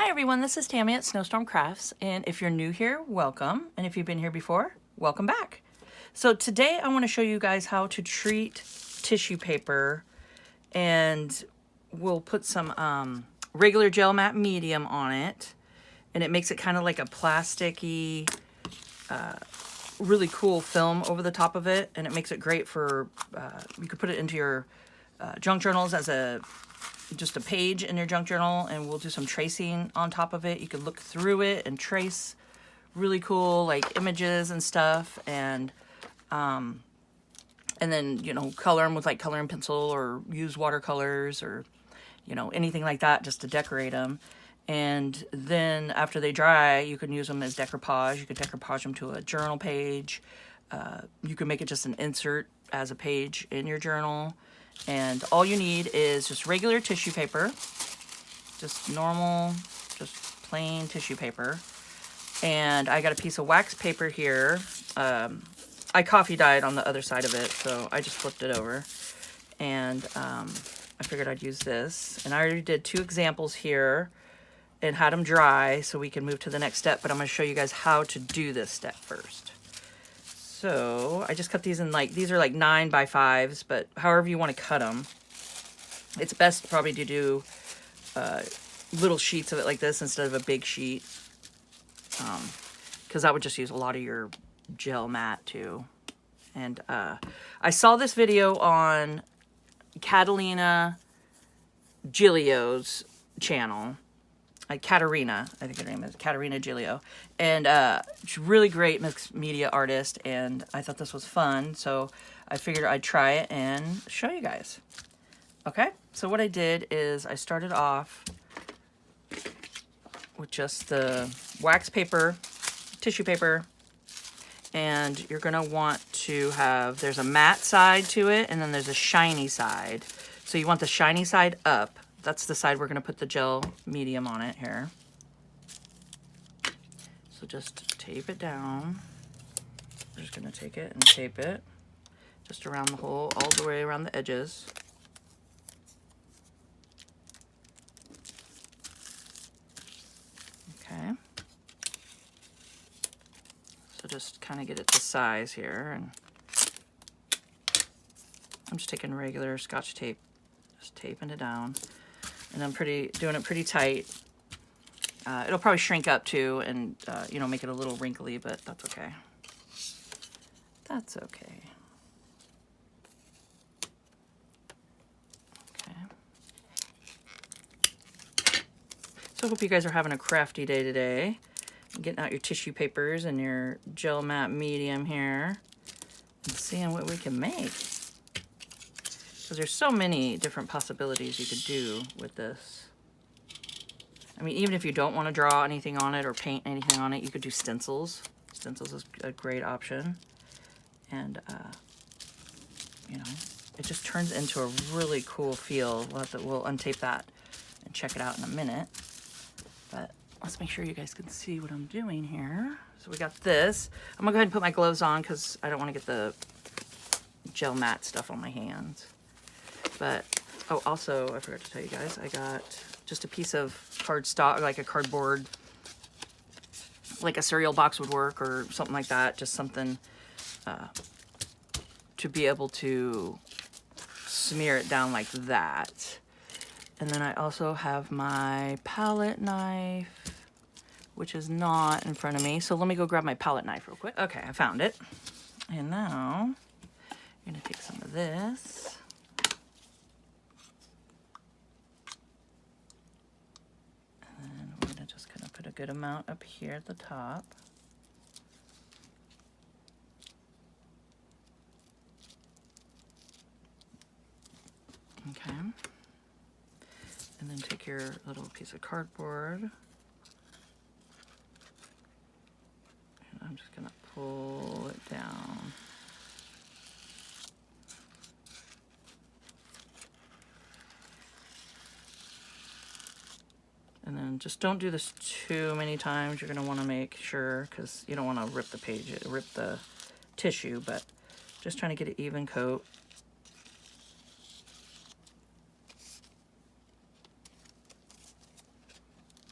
Hi everyone, this is Tammy at Snowstorm Crafts, and if you're new here, welcome, and if you've been here before, welcome back. So today I want to show you guys how to treat tissue paper, and we'll put some regular gel matte medium on it, and it makes it kind of like a plasticky, really cool film over the top of it, and it makes it great for, you could put it into your junk journals as just a page in your junk journal, and we'll do some tracing on top of it. You can look through it and trace really cool like images and stuff, and then, you know, color them with like coloring pencil or use watercolors or, you know, anything like that just to decorate them. And then after they dry, you can use them as decoupage. You could decoupage them to a journal page. You can make it just an insert as a page in your journal. And all you need is just regular tissue paper, just normal, just plain tissue paper. And I got a piece of wax paper here. I coffee dyed on the other side of it, so I just flipped it over. And I figured I'd use this. And I already did 2 examples here and had them dry so we can move to the next step. But I'm going to show you guys how to do this step first. So I just cut these in these are like 9 by 5s, but however you want to cut them. It's best probably to do little sheets of it like this instead of a big sheet. Because that would just use a lot of your gel matte too. And I saw this video on Catalina Giglio's channel. Katerina, I think her name is Katerina Giglio, and she's a really great mixed media artist, and I thought this was fun, so I figured I'd try it and show you guys. Okay, so what I did is I started off with just the wax paper, tissue paper, and you're gonna want to have, there's a matte side to it, and then there's a shiny side. So you want the shiny side up. That's the side we're going to put the gel medium on it here. So just tape it down. We're just going to take it and tape it just around the hole, all the way around the edges. Okay. So just kind of get it to size here. And I'm just taking regular Scotch tape, just taping it down. And I'm doing it pretty tight. It'll probably shrink up too and, you know, make it a little wrinkly, but that's okay. That's okay. Okay. So I hope you guys are having a crafty day today. Getting out your tissue papers and your gel matte medium here and seeing what we can make. Because there's so many different possibilities you could do with this. I mean, even if you don't want to draw anything on it or paint anything on it, you could do stencils. Stencils is a great option. And, you know, it just turns into a really cool feel. We'll untape that and check it out in a minute. But let's make sure you guys can see what I'm doing here. So we got this. I'm going to go ahead and put my gloves on because I don't want to get the gel matte stuff on my hands. But, oh, also, I forgot to tell you guys, I got just a piece of cardstock, like a cardboard, like a cereal box would work or something like that. Just something to be able to smear it down like that. And then I also have my palette knife, which is not in front of me. So let me go grab my palette knife real quick. Okay, I found it. And now I'm going to take some of this. Just gonna put a good amount up here at the top. Okay. And then take your little piece of cardboard. And I'm just gonna pull it down. And then just don't do this too many times. You're going to want to make sure, because you don't want to rip the tissue, but just trying to get an even coat.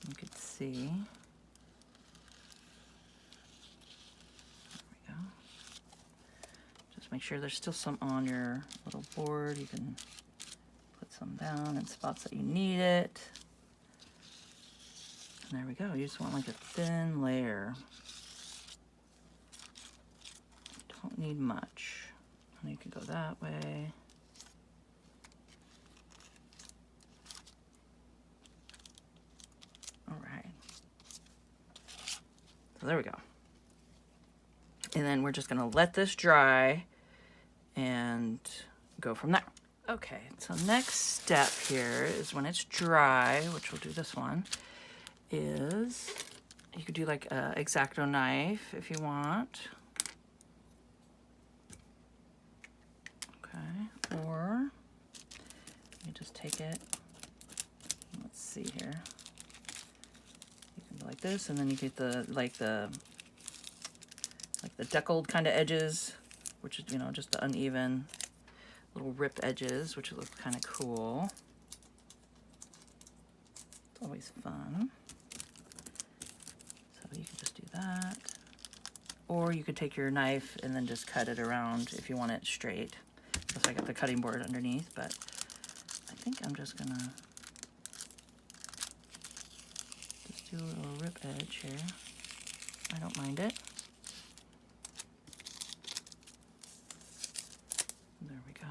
You can see. There we go. Just make sure there's still some on your little board. You can put some down in spots that you need it. And there we go. You just want like a thin layer. Don't need much. And you can go that way. All right. So there we go. And then we're just gonna let this dry and go from there. Okay, so next step here is when it's dry, which we'll do this one, is you could do like a X-Acto knife if you want. Okay, or you just take it, let's see here. You can go like this, and then you get the deckled kind of edges, which is, you know, just the uneven little ripped edges, which look kind of cool. It's always fun. So you can just do that. Or you could take your knife and then just cut it around if you want it straight. So I got the cutting board underneath, but I think I'm just gonna just do a little rip edge here. I don't mind it. There we go.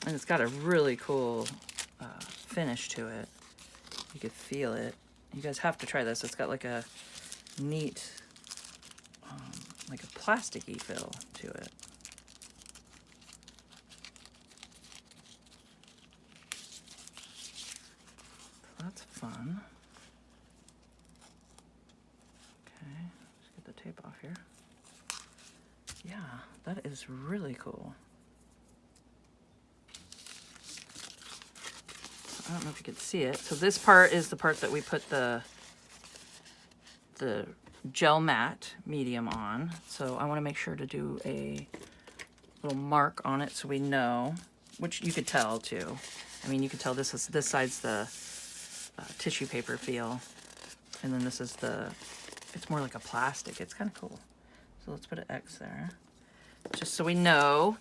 And it's got a really cool finish to it. You could feel it. You guys have to try this. It's got like a neat, like a plasticky feel to it. So that's fun. Okay, let's get the tape off here. Yeah, that is really cool. I don't know if you can see it. So this part is the part that we put the gel matte medium on. So I want to make sure to do a little mark on it so we know, which you could tell too. I mean, you could tell this side's the tissue paper feel, and then this is it's more like a plastic. It's kind of cool. So let's put an X there, just so we know.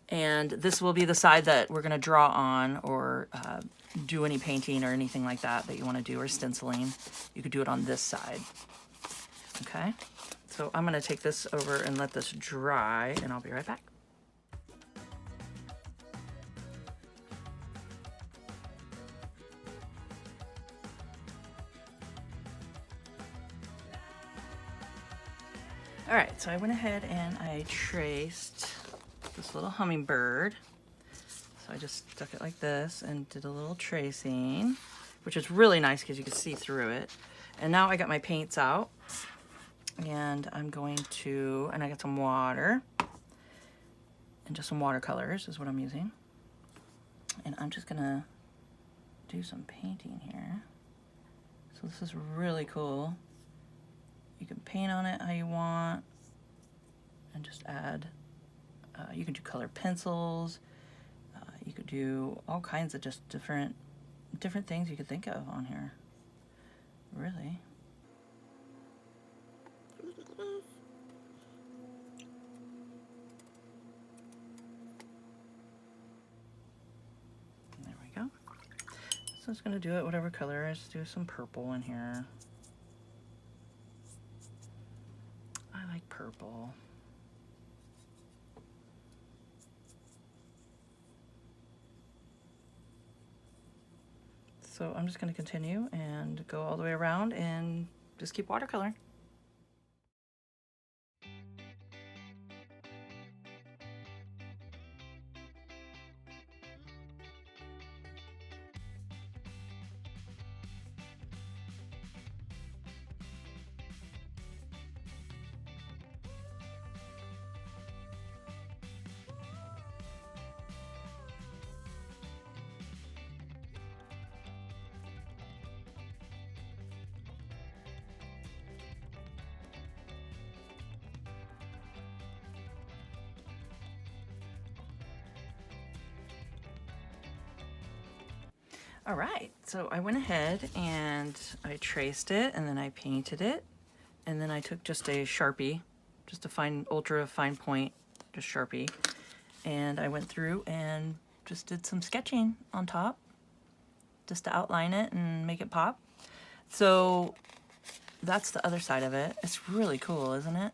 And this will be the side that we're going to draw on, or do any painting or anything like that you want to do, or stenciling. You could do it on this side. Okay, so I'm going to take this over and let this dry, and I'll be right back. All right, so I went ahead and I traced this little hummingbird. So I just stuck it like this and did a little tracing, which is really nice because you can see through it. And now I got my paints out, and I'm going to, and I got some water and just some watercolors is what I'm using. And I'm just gonna do some painting here. So this is really cool. You can paint on it how you want and just add, you can do color pencils, you could do all kinds of just different things you could think of on here, really. There we go. So it's gonna do it whatever color. Let's do some purple in here. I like purple. So I'm just going to continue and go all the way around and just keep watercoloring. All right, so I went ahead and I traced it, and then I painted it, and then I took just a Sharpie, just a fine, ultra fine point, just Sharpie, and I went through and just did some sketching on top, just to outline it and make it pop. So that's the other side of it. It's really cool, isn't it?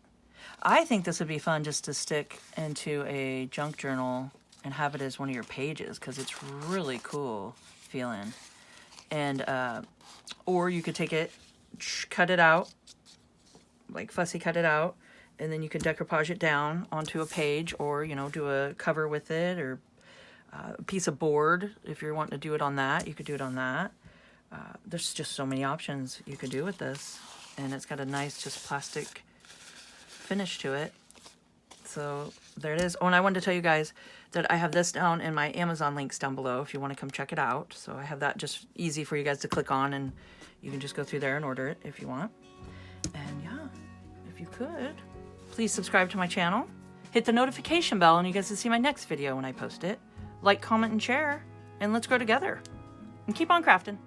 I think this would be fun just to stick into a junk journal and have it as one of your pages, because it's really cool feeling. And or you could take it, cut it out, like fussy cut it out, and then you could decoupage it down onto a page, or, you know, do a cover with it, or a piece of board. If you're wanting to do it on that, you could do it on that. There's just so many options you could do with this, and it's got a nice just plastic finish to it. So there it is. Oh, and I wanted to tell you guys that I have this down in my Amazon links down below if you want to come check it out. So I have that just easy for you guys to click on, and you can just go through there and order it if you want. And yeah, if you could, please subscribe to my channel, hit the notification bell, and you guys will see my next video when I post it. Like, comment, and share, and let's grow together. And keep on crafting.